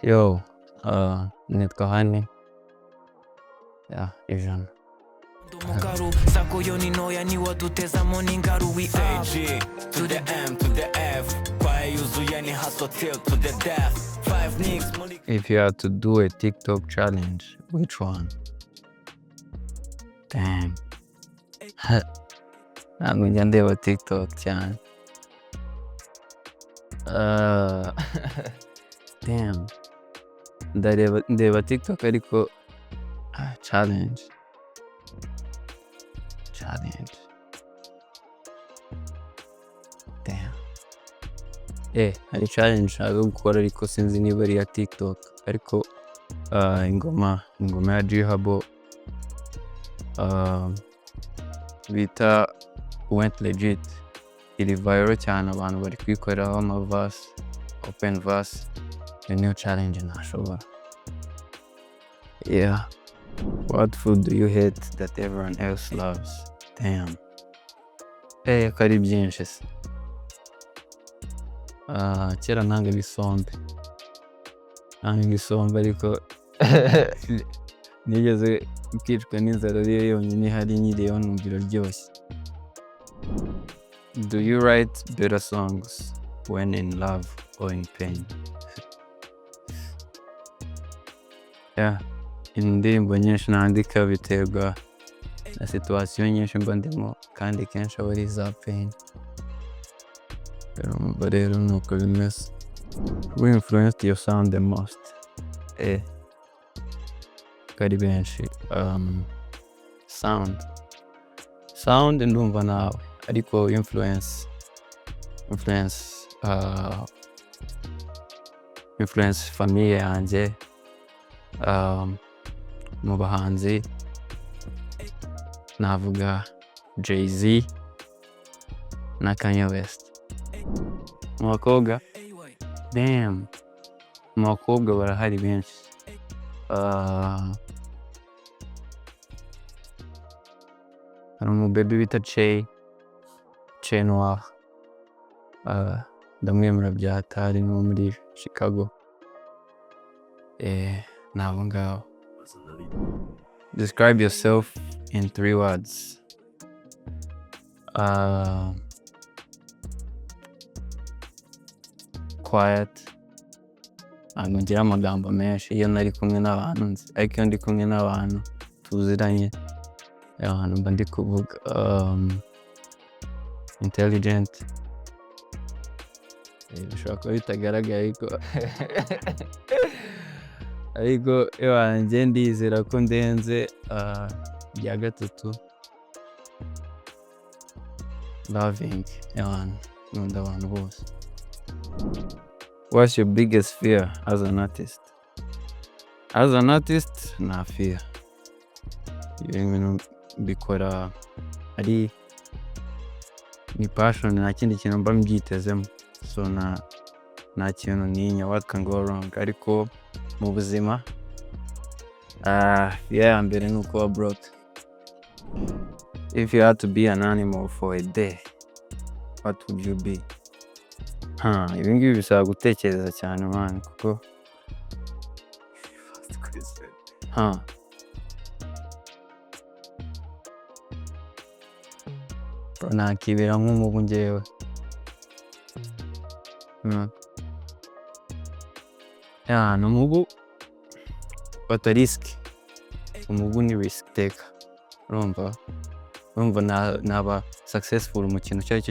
Yo, nitwa HUNNi. Ijana. Mugaru sako yo ni noya ni wadutezamo n'ingaru we Say G to the M to the F. Kwaye yuzuye ni hustle till to the death. 5 nicks muri If you had to do a TikTok challenge, which one? Damn. Ntabwo njya ndeba TikTok cyane. Damn. Ndeba TikTok ariko challenge. Damn. Hari challenge nshaka gukora ariko sinzi niba ari iya TikTok ariko ingoma ya G-Habo bita went legit iri viral cyane, abantu bari kwikoreraho amavasi, open verse. Iyo niyo challenge ntashobora. Yeah. What food do you hate that everyone else loves? Damn. Ko ari byinshi se. Kera nangaga isombe. Ariko nigeze kwicwa n'inzara ariyo yonyine ihari nyiriyeho numva iraryoshye. Do you write better songs when in love or in pain? Yeah. Indirimbo nyinshi nandika biterwa na situation nyinshi mba ndimo kandi kenshi aba ari iza pain. Rero nuko bimeze. Who influenced your sound the most? Kari benshi. Sound ndumva nawe ariko influence famille yanjye mu bahanzi navuga Jay-Z na Kanye West. Mu bakobwa mu bakobwa barahari benshi. Hari umubaby bita Che Noir, ndamwemera bya hatari, no muri Chicago. Nabo ngabo. Describe yourself in 3 words. Quiet. Ntabwo ngira amagambo menshi iyo nari kumwe n'abantu nzi, ariko iyo ndi kumwe n'abantu tuziranye abantu mba ndi kuvuga. Intelligent. Bishobora kuba bitagaragara ariko njye ndizera ko ndenze bya gatatu. Loving. Nkunda abantu bose. What's your biggest fear as an artist? As an artist, nta fear. Ibintu mbikora ari ni passion, nta kindi kintu mba mbyitezemo, so nta kintu ntinya what can go wrong. Ariko mu buzima ya mbere ni ukuba broke. If you had to be an animal for a day, what would you be? Ibi ngibi bisaba gutekereza cyane man, kuko nakibera nk'umubu njyewe. Ni umubu bata risk. Umubu ni risk taker. Urumva naba successful mu kintu icyo ari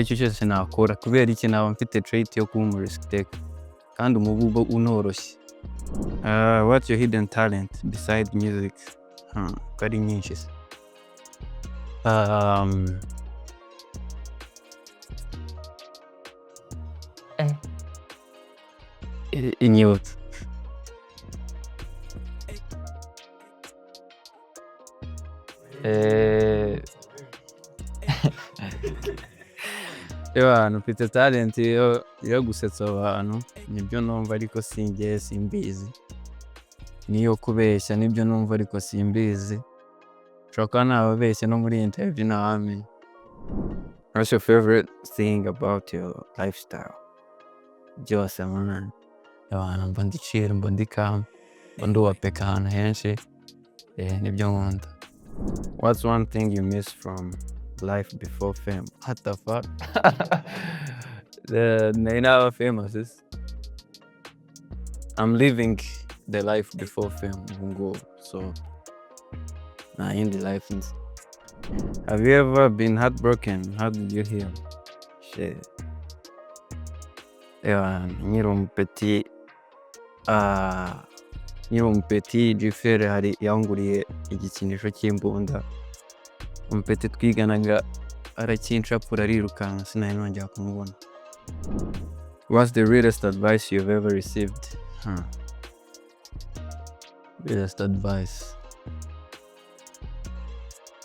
cyo cyose nakora, kubera iki naba mfite trait yo kuba umu risk taker kandi umubu unoroshye. What's your hidden talent beside music? Kari nyinshi se. Inyota. Mfite talent yo gusetsa abantu, nibyo numva ariko simbizi. Niyo kubeshya nibyo numva ariko simbizi. Shoka nababeshya no muri interview ntawamenya. What's your favorite thing about your lifestyle? Byose man. abantu mba ndi chill, mba ndi calm, mba nduwapeka ahantu henshi, nibyo nkunda. What's one thing you miss from life before fame? What the fuck? Nari naba famous is? I'm living the life before fame ubu, so nta yindi life nzi. Have you ever been heartbroken? How did you heal? Shit. Nkiri umupeti Jifere hari yanguriye igikinisho cy'imbunda. Umupeti twiganaga arakinshapura arirukanka sinari nongera kumubona. What's the realest advice you've ever received? Realest advice.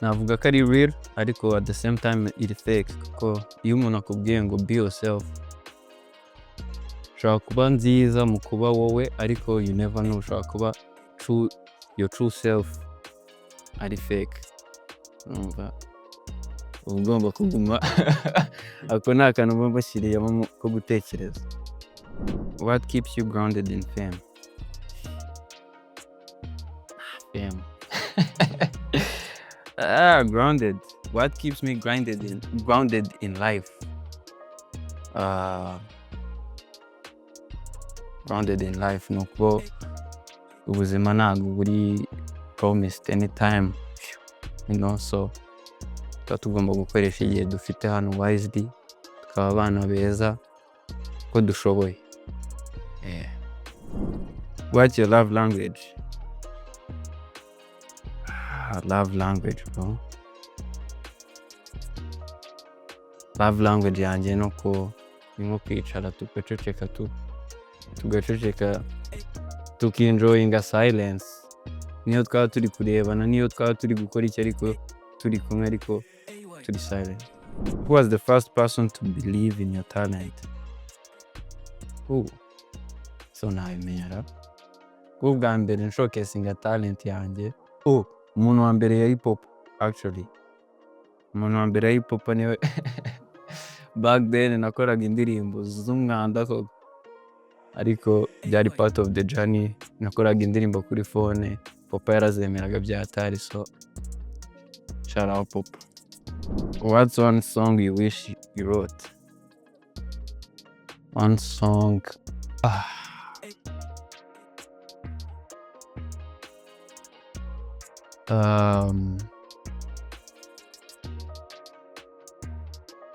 Navuga ko ari real ariko at the same time iri fake kuko iyo umuntu akubwiye ngo be yourself ushobora kuba nziza mu kuba wowe ariko you never know, ushobora kuba your true self ari fake. Urumva ugomba kuguma ako ni akantu mba mbashyiriyemo ko gutekereza. What keeps you grounded in fame? Fame. Grounded. What keeps me grounded in life? Grounded in life nuko ubuzima ntabwo buri promised anytime, so tuba tugomba gukoresha igihe dufite hano wisely, tukaba abana beza ko dushoboye. What's your love language? Love language, bro. Love language yanjye nuko ni nko kwicara tugaceceka tukinjoyinga silence, niyo twaba turi kurebana, niyo twaba turi gukora icyo ariko turi kumwe ariko turi silent. Who was the first person to believe in your talent? So nabimenya ko bwa mbere nshowcasinga talent yanjye. Umuntu wa mbere ya hip hop actually. Umuntu wa mbere ya hip hop niwe back then nakoraga indirimbo z'umwanda ko ariko byari part of the journey. Nakoraga indirimbo kuri phone, PoppA yarazemeraga byatari, so shout out PoppA. What's one song you wish you wrote? One song.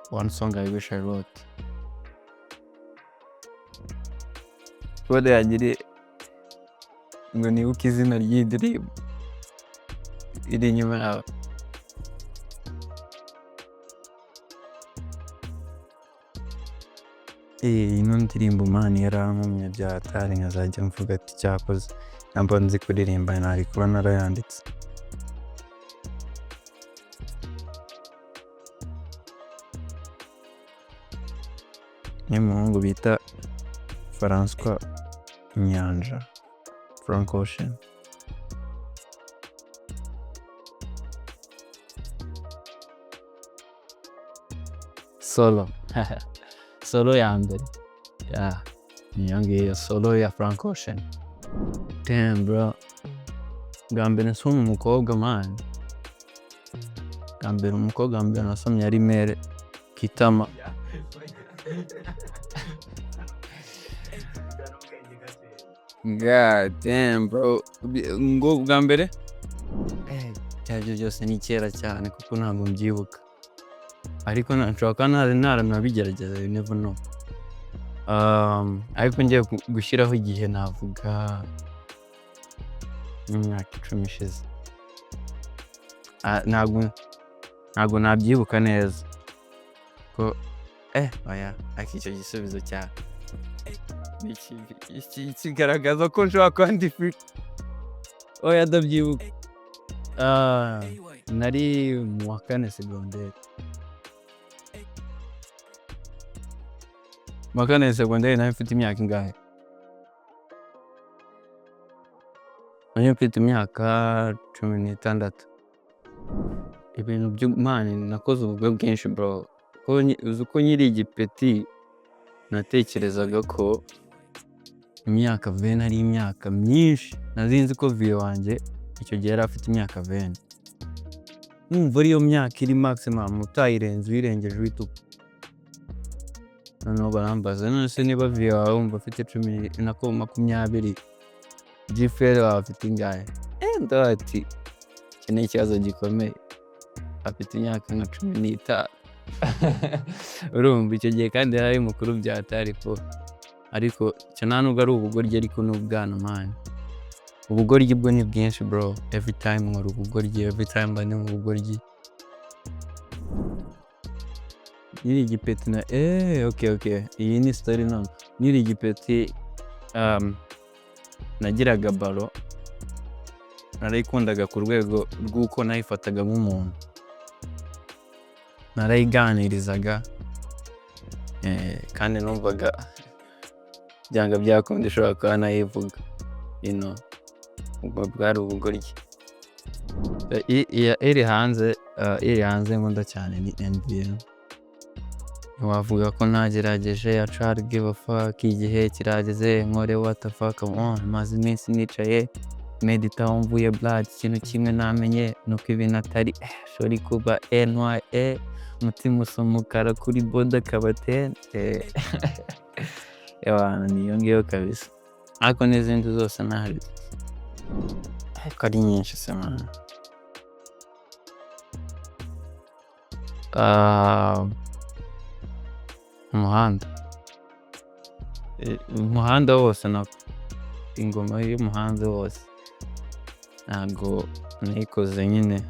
One song I wish I wrote. Wode yagire ngo nibuke izina ry'indirimbo iri inyuma yawe. Ino ndirimbo mani yarankomye byatari nkazajya mvuga ati cyakoze namba nzi kuririmba nari kuba narayanditse. Ni umuhungu bita François Inyanja, Frank Ocean. Solo. Solo ya mbere. Niyo ngiyo solo ya Frank Ocean. Damn bro. Bwa mbere nasomye umukobwa man. Bwa mbere umukobwa mbere nasomye ari Mere Kitama. God damn bro. Ngo bwa mbere cyabyo byose ni kera cyane kuko ntabwo mbyibuka, ariko nshobora naranabigerageza, you never know. Ariko ngiye gushyiraho igihe navuga imyaka 10 ishize. Ntabwo nabyibuka neza ko oya akicyo gisubizo cya kigaragaza ko nshobora kuba ndi free. Oya ndabyibuka. Nari mu wa 4 secondaire. Mu wa 4 secondaire nari mfite imyaka ingahe? Nari mfite imyaka 16. Ibintu by'Imana nakoze ubwo bwinshi bro. Uzi ko nyiri igipeti natekerezaga ko imyaka 20 ari imyaka myinshi, nazinzi ko viyo wanjye icyo gihe yari afite imyaka 20. Numva ariyo myaka iri maximum, utayirenze uyirengeje uhita upfa. Noneho barambaza none se niba viyo wawe wumva afite 20 Gfr wawe afite ingahe? Ndavuga ati iki ni ikibazo gikomeye, afite imyaka nka 15. Urumva icyo gihe kandi yari mukuru byatari ko, ariko cyo nta nubwo ari ubugoryi ariko n'ubwana man. Ubugoryi bwo ni bwinshi bro, every time nkora ubugoryi, every time mba ndi mu bugoryi. Nyiri igipeti na okay, iyi ni story none. Nyiri igipeti nagiraga balo, narayikundaga ku rwego rw'uko nayifataga nk'umuntu, narayiganirizaga kandi numvaga byanga byakunda ishobora kuba nayivuga, ubwo bwari ubugoryi. Iri hanze nkunda cyane ni NBM. Wavuga ko nagerageje ya try give a fuck, igihe kirageze nkore what the fuck on, maze iminsi nicaye medita mvuye blood, ikintu kimwe namenye nuko ibintu atari shori kuba NYA, umutima usa umukara kuri boda kabaten. Ewana niyo ngiyo kabisa, ariko n'izindi zose ntari ariko ari nyinshi se man. Umuhanda wose nako, ingoma y'umuhanda wose ntago nayikoze nyine,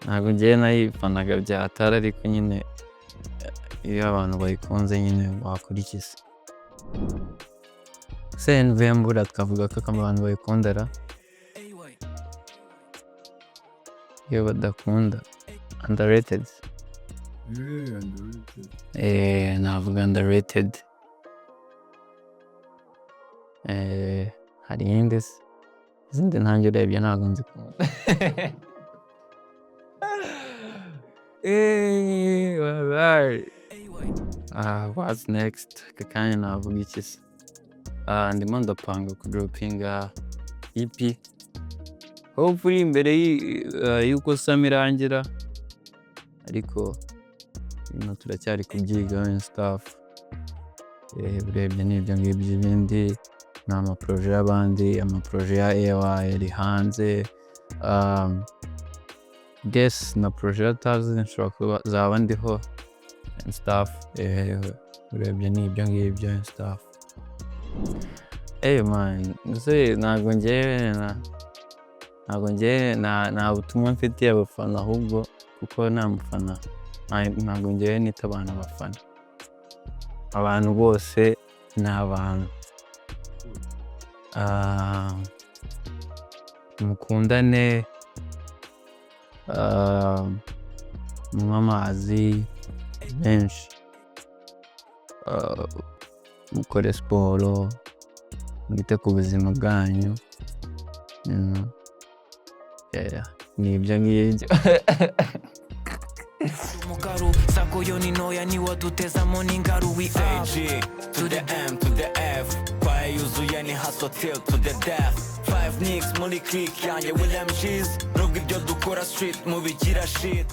ntago ngiye nayifanaga byatara, ariko nyine iyo abantu bayikunze nyine wakurikiza. Se November twavuga ko abantu bayikundara, iyo badakunda underrated. Navuga underrated. Hari iyindi se, izindi ntange urebye ntabwo nzikunda. What's next? Kakanya navuga iki se? Ndimo ndapanga kudropinga EP, hopefully imbere y'uko Sam irangira, ariko turacyari kubyiga and stuff. Urebye n'ibyo ngibyo, ibindi ni amaproje y'abandi, amaproje ya AY ari hanze, guess na proje atazi nshobora kuba zaba ndiho and stuff. Urebye n'ibyo ngibyo and stuff. Man, ntabwo ngewe nta butumwa mfitiye abafana, ahubwo kuko nta mufana ntabwo ngewe nita abantu abafana. Abantu bose ni abantu, mukundane, munywe amazi menshi, mukore siporo, mwite ku buzima bwanyu, ni ibyo ngibyo. Mukaru sako yo ni noya ni wadutezamo n'ingaru. We Say G to the M to the F, kwaye yuzuye ni hustle till to the death. 5 nicks muri click yanjye William G's, nubwo ibyo dukora street mubigira shit.